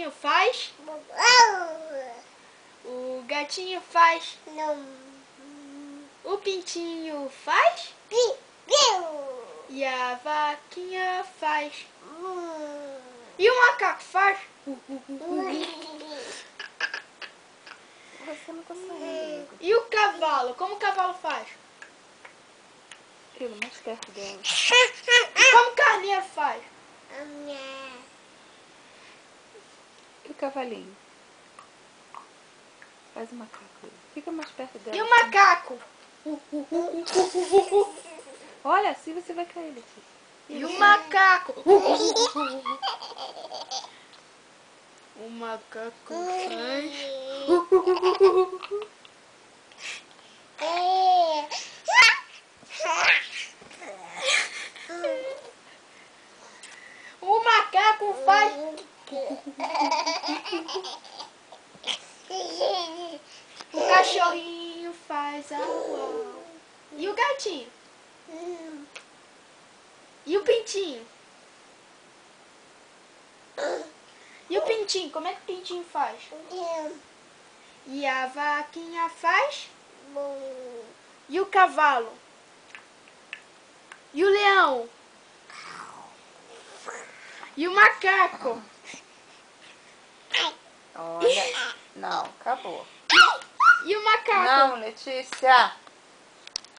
cachorrinho faz? O gatinho faz? O pintinho faz? E a vaquinha faz? E o macaco faz? Você não consegue. E o cavalo? Como o cavalo faz? Chega mais perto dela. E como o carneiro faz? E o cavalinho? Faz o macaco aí. Fica mais perto dela. E o macaco? Olha, assim você vai cair, Letícia. E o macaco? O macaco faz? O macaco faz? O cachorrinho faz au-au. E o gatinho? E o pintinho? E o pintinho? Como é que o pintinho faz? E a vaquinha faz? E o cavalo? E o leão? E o macaco? Olha. Não, acabou. E o macaco? Não, Letícia.